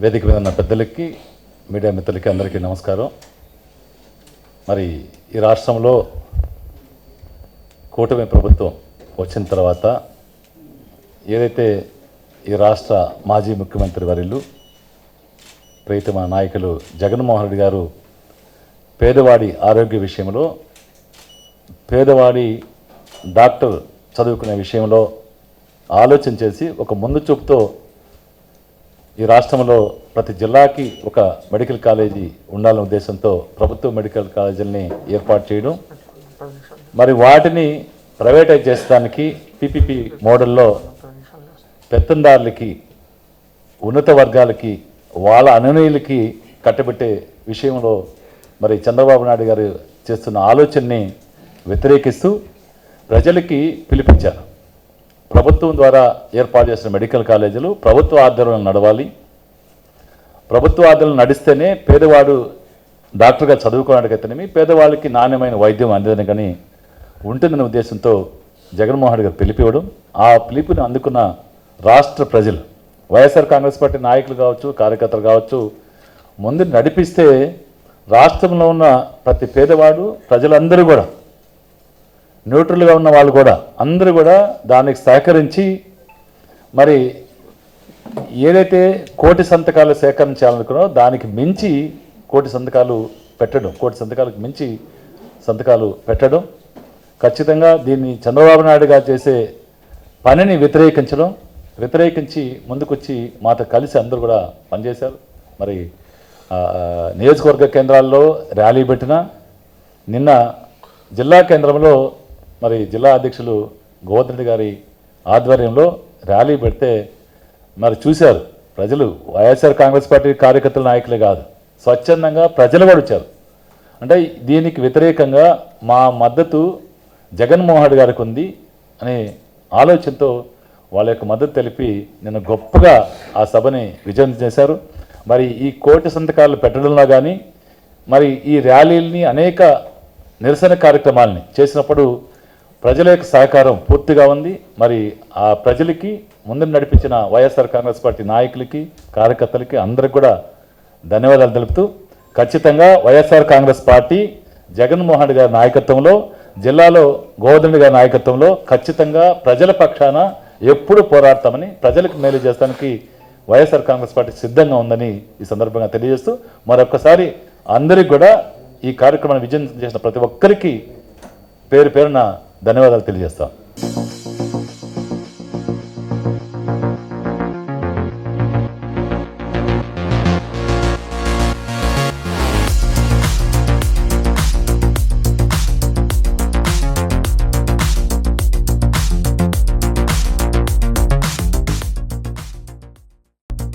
వేదిక మీద ఉన్న పెద్దలకి మీడియా మిత్రులకి అందరికీ నమస్కారం. మరి ఈ రాష్ట్రంలో కూటమి ప్రభుత్వం వచ్చిన తర్వాత ఏదైతే ఈ రాష్ట్ర మాజీ ముఖ్యమంత్రి వర్యులు ప్రీతమ నాయకులు జగన్మోహన్ రెడ్డి గారు పేదవాడి ఆరోగ్య విషయంలో, పేదవాడి డాక్టర్ చదువుకునే విషయంలో ఆలోచన చేసి ఒక ముందు చూపుతో ఈ రాష్ట్రంలో ప్రతి జిల్లాకి ఒక మెడికల్ కాలేజీ ఉండాలనే ఉద్దేశంతో ప్రభుత్వ మెడికల్ కాలేజీలని ఏర్పాటు చేయడం, మరి వాటిని ప్రైవేటైజ్ చేసడానికి పీపీపీ మోడల్లో పెత్తందారులకి, ఉన్నత వర్గాలకి, వాళ్ళ అనునయులకి కట్టబెట్టే విషయంలో మరి చంద్రబాబు నాయుడు గారు చేస్తున్న ఆలోచనని వ్యతిరేకిస్తూ ప్రజలకి పిలిపించారు. ప్రభుత్వం ద్వారా ఏర్పాటు చేసిన మెడికల్ కాలేజీలు ప్రభుత్వ ఆధ్వర్యంలో నడవాలి, ప్రభుత్వ ఆధ్వర్యంలో నడిస్తేనే పేదవాడు డాక్టర్గా చదువుకోవడానికైతేనేమి పేదవాళ్ళకి నాణ్యమైన వైద్యం అందేదని కానీ ఉంటుందనే ఉద్దేశంతో జగన్మోహన్ రెడ్డి గారు పిలిపివ్వడం, ఆ పిలుపుని అందుకున్న రాష్ట్ర ప్రజలు, వైఎస్ఆర్ కాంగ్రెస్ పార్టీ నాయకులు కావచ్చు, కార్యకర్తలు కావచ్చు, ముందు నడిపిస్తే రాష్ట్రంలో ఉన్న ప్రతి పేదవాడు, ప్రజలందరూ కూడా, న్యూట్రల్గా ఉన్న వాళ్ళు కూడా అందరూ కూడా దానికి సహకరించి మరి ఏదైతే కోటి సంతకాలు సేకరించాలనుకున్నారో దానికి మించి కోటి సంతకాలు మించి సంతకాలు పెట్టడం, ఖచ్చితంగా దీన్ని చంద్రబాబు నాయుడు గారు చేసే పనిని వ్యతిరేకించి ముందుకొచ్చి మాతో కలిసి అందరూ కూడా పనిచేశారు. మరి నియోజకవర్గ కేంద్రాల్లో ర్యాలీ పెట్టిన, నిన్న జిల్లా కేంద్రంలో మరి జిల్లా అధ్యక్షులు గోవర్ధన్ రెడ్డి గారి ఆధ్వర్యంలో ర్యాలీ పెడితే మరి చూశారు ప్రజలు. వైఎస్ఆర్ కాంగ్రెస్ పార్టీ కార్యకర్తల నాయకులే కాదు, స్వచ్ఛందంగా ప్రజలు కూడా వచ్చారు. అంటే దీనికి వ్యతిరేకంగా మా మద్దతు జగన్మోహన్ రెడ్డి గారికి ఉంది అనే ఆలోచనతో వాళ్ళ యొక్క మద్దతు తెలిపి నిన్న గొప్పగా ఆ సభని విజయం చేశారు. మరి ఈ కోటి సంతకాలు పెట్టడంలో కానీ, మరి ఈ ర్యాలీల్ని అనేక నిరసన కార్యక్రమాలని చేసినప్పుడు ప్రజల యొక్క సహకారం పూర్తిగా ఉంది. మరి ఆ ప్రజలకి ముందు నడిపించిన వైఎస్ఆర్ కాంగ్రెస్ పార్టీ నాయకులకి, కార్యకర్తలకి అందరికి కూడా ధన్యవాదాలు తెలుపుతూ, ఖచ్చితంగా వైఎస్ఆర్ కాంగ్రెస్ పార్టీ జగన్మోహన్ రెడ్డి గారి నాయకత్వంలో, జిల్లాలో గోవర్ధన్ రెడ్డి గారి నాయకత్వంలో ఖచ్చితంగా ప్రజల పక్షాన ఎప్పుడు పోరాడతామని, ప్రజలకు మేలు చేస్తానికి వైఎస్ఆర్ కాంగ్రెస్ పార్టీ సిద్ధంగా ఉందని ఈ సందర్భంగా తెలియజేస్తూ, మరొకసారి అందరికి కూడా ఈ కార్యక్రమాన్ని విజయం చేసిన ప్రతి ఒక్కరికి పేరు పేరున ధన్యవాదాలు తెలియజేస్తాం.